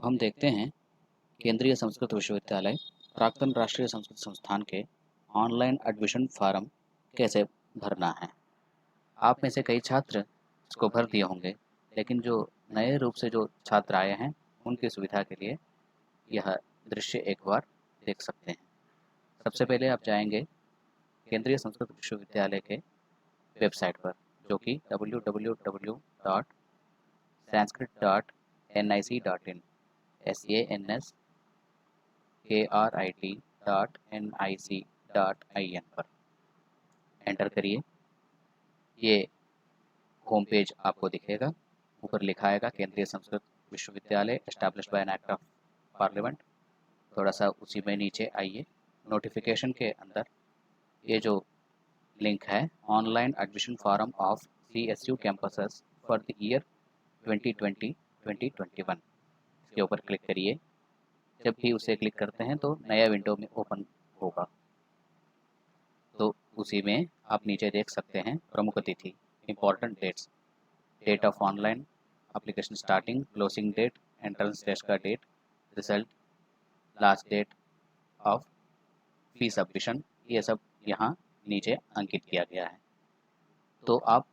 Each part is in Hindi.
अब हम देखते हैं केंद्रीय संस्कृत विश्वविद्यालय प्राक्तन राष्ट्रीय संस्कृत संस्थान के ऑनलाइन एडमिशन फॉर्म कैसे भरना है। आप में से कई छात्र इसको भर दिए होंगे, लेकिन जो नए रूप से जो छात्र आए हैं उनकी सुविधा के लिए यह दृश्य एक बार देख सकते हैं। सबसे पहले आप जाएंगे केंद्रीय संस्कृत विश्वविद्यालय के वेबसाइट पर, जो कि www.sanskrit.nic.in sanskrit.nic.in पर एंटर करिए। ये होम पेज आपको दिखेगा। ऊपर लिखा आएगा केंद्रीय संस्कृत विश्वविद्यालय established bye an act of parliament. थोड़ा सा उसी में नीचे आइए। नोटिफिकेशन के अंदर ये जो लिंक है, online admission form of CSU campuses for the year 2020-2021, इसके ऊपर क्लिक करिए। जब भी उसे क्लिक करते हैं तो नया विंडो में ओपन होगा। तो उसी में आप नीचे देख सकते हैं प्रमुख तिथि, important dates, date of online application starting, closing date, entrance test का date, result, last date of fee submission, ये सब यहाँ नीचे अंकित किया गया है। तो आप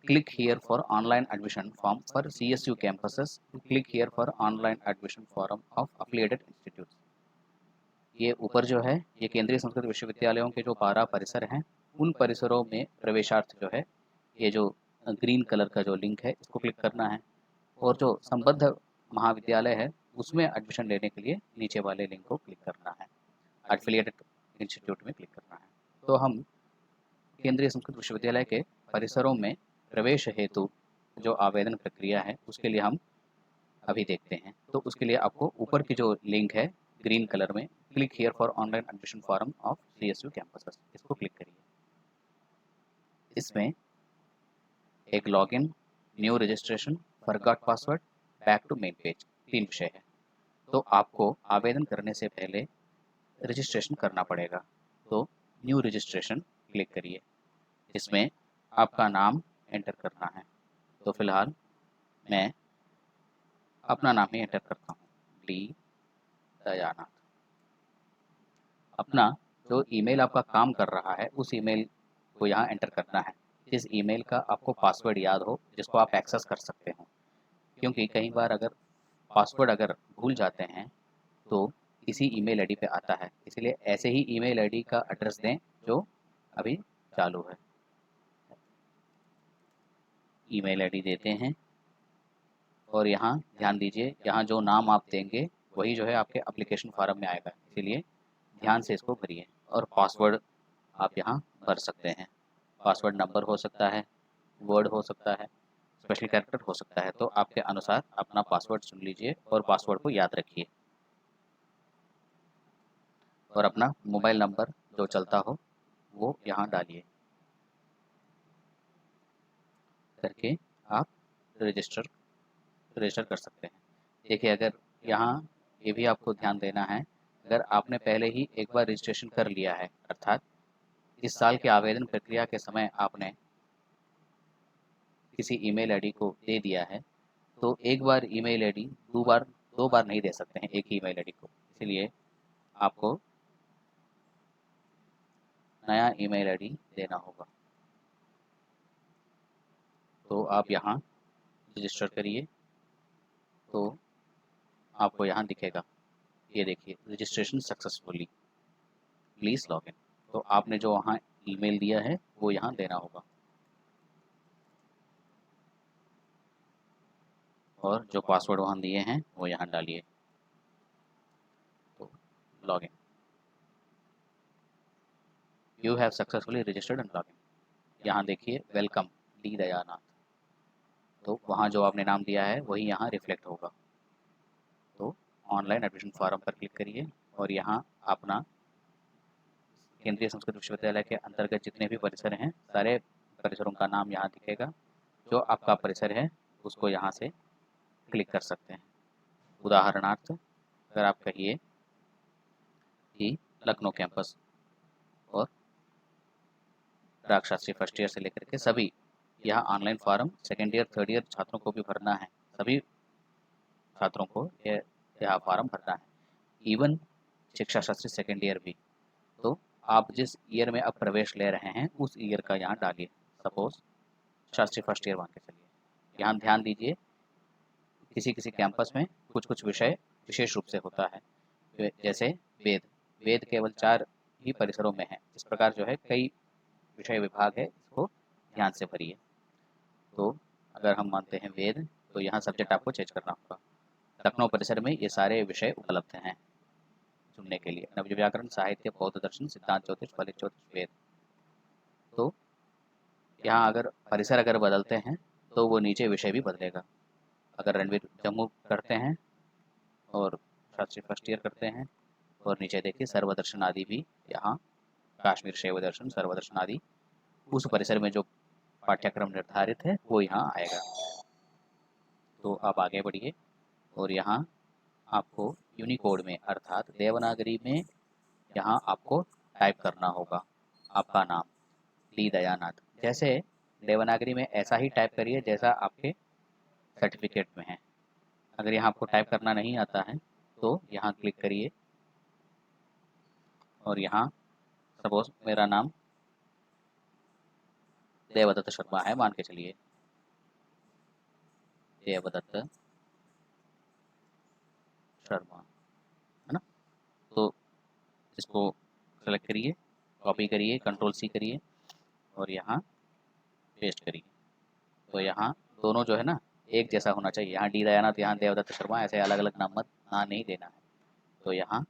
click here for online admission form for CSU campuses, click here for online admission form of affiliated institute. ये ऊपर जो है ये केंद्रीय संस्कृत विश्वविद्यालयों के जो 12 परिसर हैं, उन परिसरों में प्रवेशार्थ जो है ये जो ग्रीन कलर का जो लिंक है इसको क्लिक करना है, और जो संबद्ध महाविद्यालय है उसमें एडमिशन लेने के लिए नीचे वाले लिंक को क्लिक करना है, एफिलिएटेड इंस्टीट्यूट में क्लिक करना है। तो हम केंद्रीय संस्कृत विश्वविद्यालय के परिसरों में प्रवेश हेतु जो आवेदन प्रक्रिया है उसके लिए हम अभी देखते हैं। तो उसके लिए आपको ऊपर की जो लिंक है ग्रीन कलर में, click here for online admission form of CSU campuses, इसको क्लिक करिए। इसमें एक login, new registration, forgot password, back to main page, 3 विषय है। तो आपको आवेदन करने से पहले रजिस्ट्रेशन करना पड़ेगा। तो न्यू रजिस्ट्रेशन क्लिक करिए। इसमें आपका नाम एंटर करना है। तो फिलहाल मैं अपना नाम ही एंटर करता हूँ, डी दयानाथ। अपना जो ईमेल आपका काम कर रहा है उस ईमेल को यहाँ एंटर करना है, जिस ईमेल का आपको पासवर्ड याद हो, जिसको आप एक्सेस कर सकते हो। क्योंकि कई बार अगर पासवर्ड अगर भूल जाते हैं तो इसी ईमेल आईडी पे आता है, इसलिए ऐसे ही ईमेल आईडी का एड्रेस दें जो अभी चालू है। ईमेल आईडी देते हैं और यहाँ ध्यान दीजिए, यहाँ जो नाम आप देंगे वही जो है आपके एप्लीकेशन फॉर्म में आएगा, इसीलिए ध्यान से इसको भरिए। और पासवर्ड आप यहाँ भर सकते हैं। पासवर्ड नंबर हो सकता है, वर्ड हो सकता है, स्पेशल कैरेक्टर हो सकता है। तो आपके अनुसार अपना पासवर्ड चुन लीजिए और पासवर्ड को याद रखिए। और अपना मोबाइल नंबर जो चलता हो वो यहाँ डालिए करके आप रजिस्टर कर सकते हैं। देखिए, अगर यहाँ ये भी आपको ध्यान देना है, अगर आपने पहले ही एक बार रजिस्ट्रेशन कर लिया है, अर्थात इस साल के आवेदन प्रक्रिया के समय आपने किसी ईमेल आईडी को दे दिया है, तो एक बार ईमेल आईडी दो बार नहीं दे सकते हैं एक ही ईमेल आईडी को, इसलिए आपको नया ईमेल आईडी देना होगा। तो आप यहाँ रजिस्टर करिए। तो आपको यहाँ दिखेगा, ये देखिए, रजिस्ट्रेशन सक्सेसफुली, प्लीज़ लॉगिन। तो आपने जो वहाँ ईमेल दिया है वो यहाँ देना होगा और जो पासवर्ड वहाँ दिए हैं वो यहाँ डालिए। तो login, you have successfully registered and login. यहाँ देखिए, वेलकम डी दयानाथ। तो वहाँ जो आपने नाम दिया है वही यहाँ रिफ्लेक्ट होगा। तो ऑनलाइन एडमिशन फॉर्म पर क्लिक करिए और यहाँ अपना केंद्रीय संस्कृत विश्वविद्यालय के अंतर्गत जितने भी परिसर हैं सारे परिसरों का नाम यहाँ दिखेगा। जो आपका परिसर है उसको यहाँ से क्लिक कर सकते हैं। उदाहरणार्थ अगर आप कहिए कि लखनऊ कैंपस और राजशास्त्री फर्स्ट ईयर से लेकर के सभी, यहाँ online form second year third year छात्रों को भी भरना है। सभी छात्रों को यह फॉर्म भरना है। इवन शिक्षा शास्त्री सेकेंड ईयर भी। तो आप जिस ईयर में अब प्रवेश ले रहे हैं उस ईयर का यहाँ डालिए। सपोज शास्त्री फर्स्ट ईयर मान के चलिए। यहाँ ध्यान दीजिए, किसी किसी कैंपस में कुछ कुछ विषय विशेष रूप से होता है, जैसे वेद। वेद केवल 4 ही परिसरों में है। इस प्रकार जो है कई विषय विभाग है, इसको ध्यान से भरिए। तो अगर हम मानते हैं वेद, तो यहाँ सब्जेक्ट आपको चेंज करना होगा। लखनऊ परिसर में ये सारे विषय उपलब्ध हैं चुनने के लिए। नवज व्याकरण, साहित्य, बौद्ध दर्शन, सिद्धांत ज्योतिष, फलित ज्योतिष, वेद। तो यहाँ अगर परिसर अगर बदलते हैं तो वो नीचे विषय भी बदलेगा। अगर रणवीर जम्मू करते हैं और शास्त्री फर्स्ट ईयर करते हैं और नीचे देखिए सर्वदर्शन आदि भी, यहाँ काश्मीर शैव दर्शन, सर्वदर्शन आदि उस परिसर में जो पाठ्यक्रम निर्धारित है वो यहाँ आएगा। तो आप आगे बढ़िए और यहाँ आपको यूनिकोड में अर्थात देवनागरी में यहाँ आपको टाइप करना होगा आपका नाम ली दयानाथ। जैसे देवनागरी में ऐसा ही टाइप करिए जैसा आपके सर्टिफिकेट में है। अगर यहाँ आपको टाइप करना नहीं आता है तो यहाँ क्लिक करिए और यहाँ सपोज मेरा नाम देवदत्त शर्मा है मान के चलिए, देवदत्त शर्मा, है ना। तो इसको सेलेक्ट करिए, कॉपी करिए, कंट्रोल सी करिए और यहाँ पेस्ट करिए। तो यहाँ दोनों जो है ना एक जैसा होना चाहिए। यहाँ डी दयानाथ, यहाँ देवदत्त शर्मा, ऐसे अलग अलग नाम मत ना नहीं देना है। तो यहाँ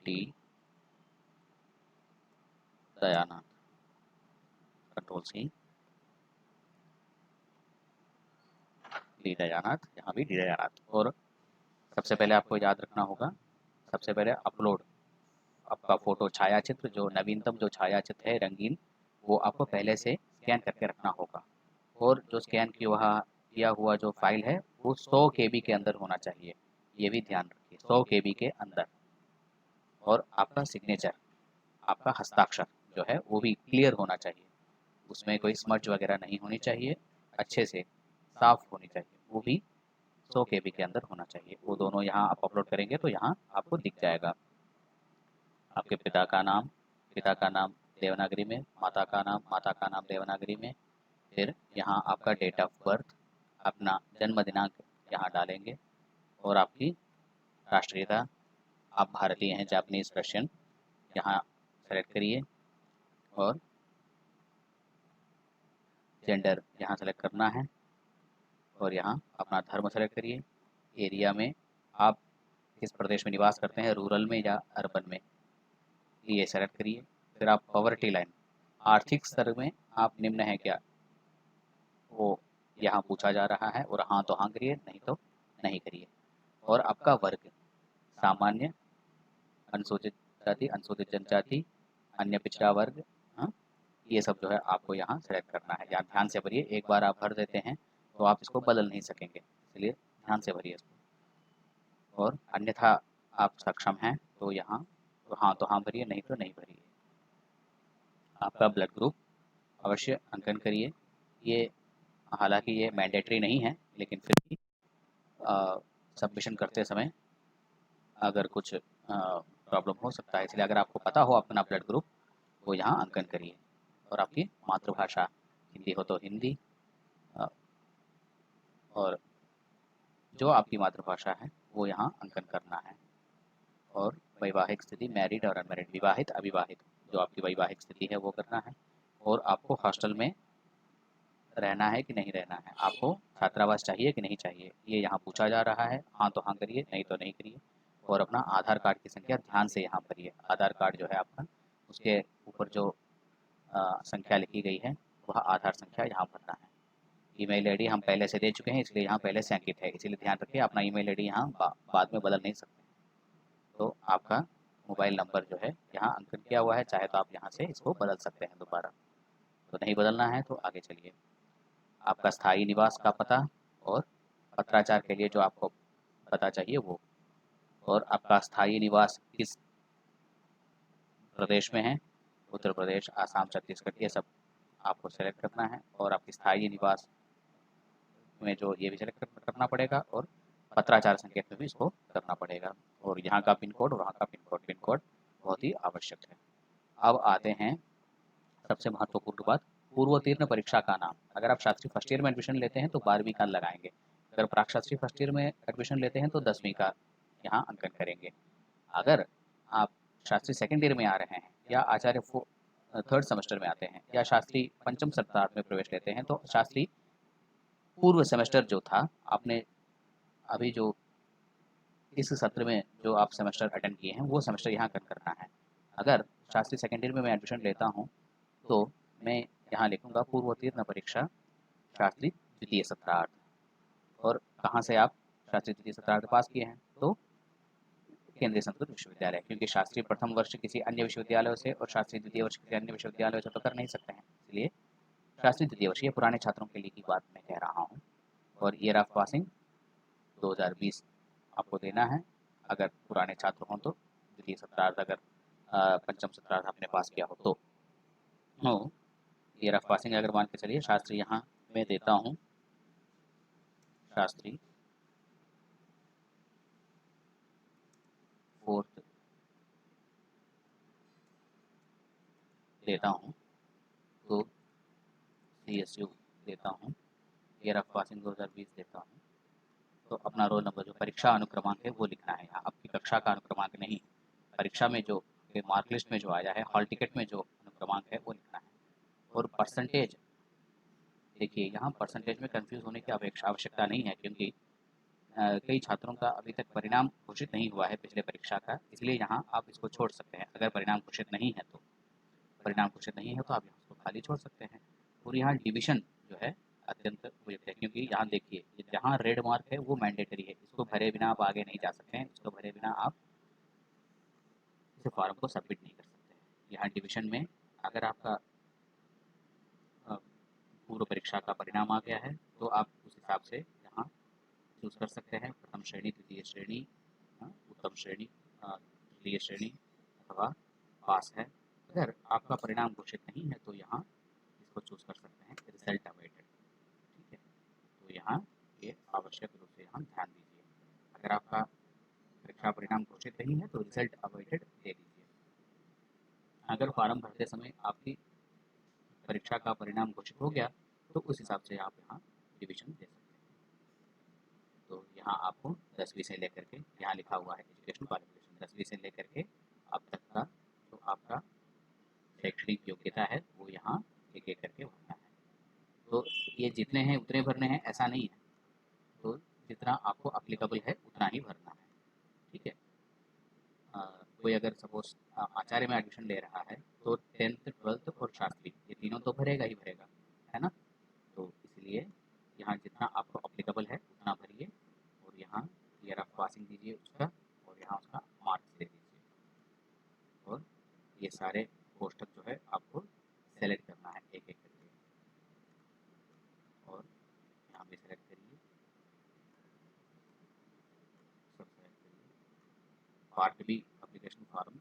D Dayanath, control C, D Dayanath, यहाँ भी डी दयानाथ। और सबसे पहले आपको याद रखना होगा, सबसे पहले अपलोड आपका फोटो छायाचित्र, जो नवीनतम जो छायाचित्र है रंगीन, वो आपको पहले से स्कैन करके रखना होगा। और जो स्कैन किया हुआ जो फाइल है वो 100 KB के अंदर होना चाहिए, ये भी ध्यान रखिए, 100 KB के अंदर। और आपका सिग्नेचर, आपका हस्ताक्षर जो है वो भी क्लियर होना चाहिए, उसमें कोई स्मर्च वगैरह नहीं होनी चाहिए, अच्छे से साफ होनी चाहिए, वो भी 100 KB के अंदर होना चाहिए। वो दोनों यहाँ आप अपलोड करेंगे तो यहाँ आपको दिख जाएगा। आपके पिता का नाम देवनागरी में, माता का नाम देवनागरी में, फिर यहाँ आपका डेट ऑफ बर्थ, अपना जन्म दिनांक यहाँ डालेंगे और आपकी राष्ट्रीयता, आप भारतीय हैं, जापानीज, रशियन, यहाँ सेलेक्ट करिए और जेंडर यहाँ सेलेक्ट करना है और यहाँ अपना धर्म सेलेक्ट करिए। एरिया में आप किस प्रदेश में निवास करते हैं, रूरल में या अर्बन में, ये सेलेक्ट करिए। फिर आप पॉवर्टी लाइन, आर्थिक स्तर में आप निम्न हैं क्या, वो यहाँ पूछा जा रहा है और हाँ तो हाँ करिए, नहीं तो नहीं करिए। और आपका वर्ग, सामान्य, अनुसूचित जाति, अनुसूचित जनजाति, अन्य पिछड़ा वर्ग, हाँ, ये सब जो है आपको यहाँ सेलेक्ट करना है। यहाँ ध्यान से भरिए, एक बार आप भर देते हैं तो आप इसको बदल नहीं सकेंगे, इसलिए ध्यान से भरिए इसको। और अन्यथा आप सक्षम हैं तो यहाँ तो हाँ भरिए, नहीं तो नहीं भरिए। आपका ब्लड ग्रुप अवश्य अंकन करिए। ये हालांकि ये मैंडेटरी नहीं है, लेकिन फिर भी सबमिशन करते समय अगर कुछ प्रॉब्लम हो सकता है, इसलिए अगर आपको पता हो अपना ब्लड ग्रुप वो यहाँ अंकन करिए। और आपकी मातृभाषा हिंदी हो तो हिंदी, और जो आपकी मातृभाषा है वो यहाँ अंकन करना है। और वैवाहिक स्थिति, मैरिड और अनमैरिड, विवाहित अविवाहित, जो आपकी वैवाहिक स्थिति है वो करना है। और आपको हॉस्टल में रहना है कि नहीं रहना है, आपको छात्रावास चाहिए कि नहीं चाहिए, ये यहाँ पूछा जा रहा है। हाँ तो हाँ करिए, नहीं तो नहीं करिए। और अपना आधार कार्ड की संख्या ध्यान से यहाँ भरिए। आधार कार्ड जो है आपका, उसके ऊपर जो संख्या लिखी गई है वह आधार संख्या यहाँ भरना है। ईमेल आईडी हम पहले से दे चुके हैं, इसलिए यहाँ पहले से अंकित है, इसलिए ध्यान रखिए अपना ईमेल आईडी यहाँ बाद में बदल नहीं सकते। तो आपका मोबाइल नंबर जो है यहाँ अंकित किया हुआ है, चाहे तो आप यहाँ से इसको बदल सकते हैं दोबारा। तो नहीं बदलना है तो आगे चलिए। आपका स्थायी निवास का पता और पत्राचार के लिए जो आपको पता चाहिए वो, और आपका स्थायी निवास किस प्रदेश में है, उत्तर प्रदेश, आसाम, छत्तीसगढ़, ये सब आपको सेलेक्ट करना है। और आपकी स्थायी निवास में जो ये भी सेलेक्ट करना पड़ेगा और पत्राचार संकेत में भी इसको करना पड़ेगा, और यहाँ का पिन कोड और वहाँ का पिन कोड बहुत ही आवश्यक है। अब आते हैं सबसे महत्वपूर्ण बात, पूर्वोत्तीर्ण परीक्षा का नाम। अगर आप शास्त्री फर्स्ट ईयर में एडमिशन लेते हैं तो 12वीं का लगाएंगे, अगर प्राक शास्त्री फर्स्ट ईयर में एडमिशन लेते हैं तो 10वीं का यहाँ अंकन करेंगे। अगर आप शास्त्री सेकेंड ईयर में आ रहे हैं या आचार्य थर्ड सेमेस्टर में आते हैं या शास्त्री पंचम सत्रार्थ में प्रवेश लेते हैं तो शास्त्री पूर्व सेमेस्टर जो था, आपने अभी जो इस सत्र में जो आप सेमेस्टर अटेंड किए हैं वो सेमेस्टर यहाँ करना है। अगर शास्त्री सेकेंड ईयर में मैं एडमिशन लेता हूँ तो मैं यहाँ लिखूँगा पूर्वोत्तीर्ण परीक्षा शास्त्री द्वितीय सत्रार्थ, और कहाँ से आप शास्त्री द्वितीय सत्रार्थ पास किए हैं, तो केंद्रीय संस्कृत विश्वविद्यालय, क्योंकि शास्त्री प्रथम वर्ष किसी अन्य विश्वविद्यालय से और शास्त्री द्वितीय वर्ष किसी अन्य विश्वविद्यालय से तो कर नहीं सकते हैं, इसलिए शास्त्री द्वितीय वर्ष, ये पुराने छात्रों के लिए की बात मैं कह रहा हूँ। और ईयर ऑफ पासिंग 2020 आपको देना है, अगर पुराने छात्र हों तो द्वितीय सत्रार्थ, अगर पंचम सत्रार्थ आपने पास किया हो तो। ईयर ऑफ पासिंग अगर मान के चलिए शास्त्री यहाँ मैं देता हूँ, शास्त्री फोर्थ देता हूँ तो CSU देता हूँ, ईयर ऑफ पासिंग 2020 देता हूँ, तो अपना रोल नंबर जो परीक्षा अनुक्रमांक है वो लिखना है यहाँ, आपकी कक्षा का अनुक्रमांक नहीं, परीक्षा में जो मार्क लिस्ट में जो आया है, हॉल टिकट में जो अनुक्रमांक है वो लिखना है। और परसेंटेज, देखिए यहाँ परसेंटेज में कंफ्यूज होने की आवश्यकता नहीं है, क्योंकि कई छात्रों का अभी तक परिणाम घोषित नहीं हुआ है पिछले परीक्षा का, इसलिए यहाँ आप इसको छोड़ सकते हैं। अगर परिणाम घोषित नहीं है तो आप यहाँ इसको खाली छोड़ सकते हैं। और यहाँ डिवीजन जो है अत्यंत उपयुक्त है, क्योंकि यहाँ देखिए जहाँ रेड मार्क है वो मैंडेटरी है, इसको भरे बिना आप आगे नहीं जा सकते हैं, इसको भरे बिना आप इस फॉर्म को सबमिट नहीं कर सकते हैं। यहाँ डिवीजन में अगर आपका पूर्व परीक्षा का परिणाम आ गया है तो आप उस हिसाब से यहाँ चूज कर सकते हैं, प्रथम श्रेणी, द्वितीय श्रेणी, उत्तम श्रेणी, तृतीय श्रेणी अथवा पास है। अगर आपका परिणाम घोषित नहीं है तो यहाँ इसको चूज कर सकते हैं, रिजल्ट अवेटेड। ठीक है, तो यहाँ ये आवश्यक रूप से यहाँ ध्यान दीजिए, अगर आपका परीक्षा परिणाम घोषित नहीं है तो रिजल्ट अवेटेड दे दीजिए। अगर फॉर्म भरते समय आपकी परीक्षा का परिणाम घोषित हो गया तो उस हिसाब से आप यहाँ डिवीजन दे सकते हैं। तो यहाँ आपको 10वीं से लेकर के, यहाँ लिखा हुआ है एजुकेशनल क्वालिफिकेशन, 10वीं से लेकर के अब तक का जो आपका शैक्षणिक योग्यता है वो यहाँ एक एक करके भरना है। तो ये जितने हैं उतने भरने हैं ऐसा नहीं है, तो जितना आपको अप्लीकेबल है उतना ही भरना है। ठीक है, कोई अगर सपोज आचार्य में एडमिशन ले रहा है तो 10th 12th और शास्त्री ये तीनों तो भरेगा ही भरेगा, है ना। तो इसलिए यहाँ जितना आपको अप्लीकेबल है उतना भरिए, और यहाँ ईयर ऑफ पासिंग दीजिए उसका, और यहाँ उसका मार्क्स दे दीजिए, और ये सारे कोष्टक जो है आपको सेलेक्ट करना है एक एक करके, और यहाँ भी सेलेक्ट करिए, सब सेलेक्ट करिए। Part B application form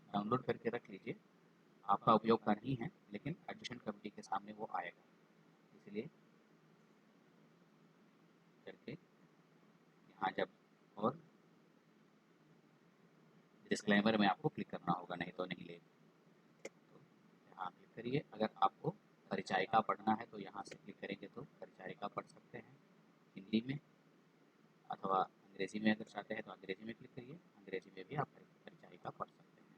download करके रख लीजिए, आपका उपयोग का नहीं है लेकिन एडमिशन कमेटी के सामने वो आएगा, इसलिए करके यहाँ जब, और डिस्क्लेमर में आपको क्लिक करना होगा, नहीं तो नहीं लेगा। तो यहाँ क्लिक करिए, अगर आपको परिचायिका पढ़ना है तो यहाँ से क्लिक करेंगे तो परिचायिका पढ़ सकते हैं हिंदी में, अथवा अंग्रेजी में अगर चाहते हैं तो अंग्रेजी में क्लिक करिए, अंग्रेजी में भी आप परिचायिका पढ़ सकते हैं।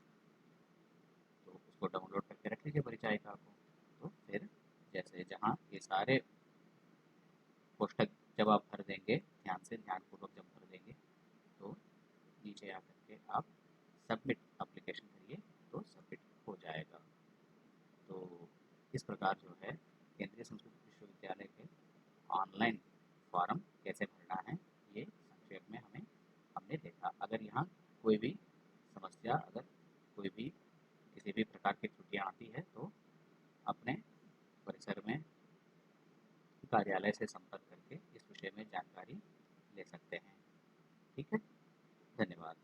तो उसको डाउनलोड करके रख लीजिए परिचायिका को। तो फिर जैसे जहाँ ये सारे कोष्टक जब आप भर देंगे, ध्यानपूर्वक जब भर देंगे तो नीचे आकर के आप सबमिट एप्लीकेशन करिए तो सबमिट हो जाएगा। तो इस प्रकार जो है केंद्रीय संस्कृत विश्वविद्यालय के ऑनलाइन फॉर्म कैसे भरना है ये संक्षेप में हमने देखा। अगर यहाँ कोई भी समस्या, अगर कोई भी किसी भी प्रकार की त्रुटियाँ आती है तो अपने परिसर में कार्यालय से संपर्क करके इस विषय में जानकारी ले सकते हैं। ठीक है, धन्यवाद।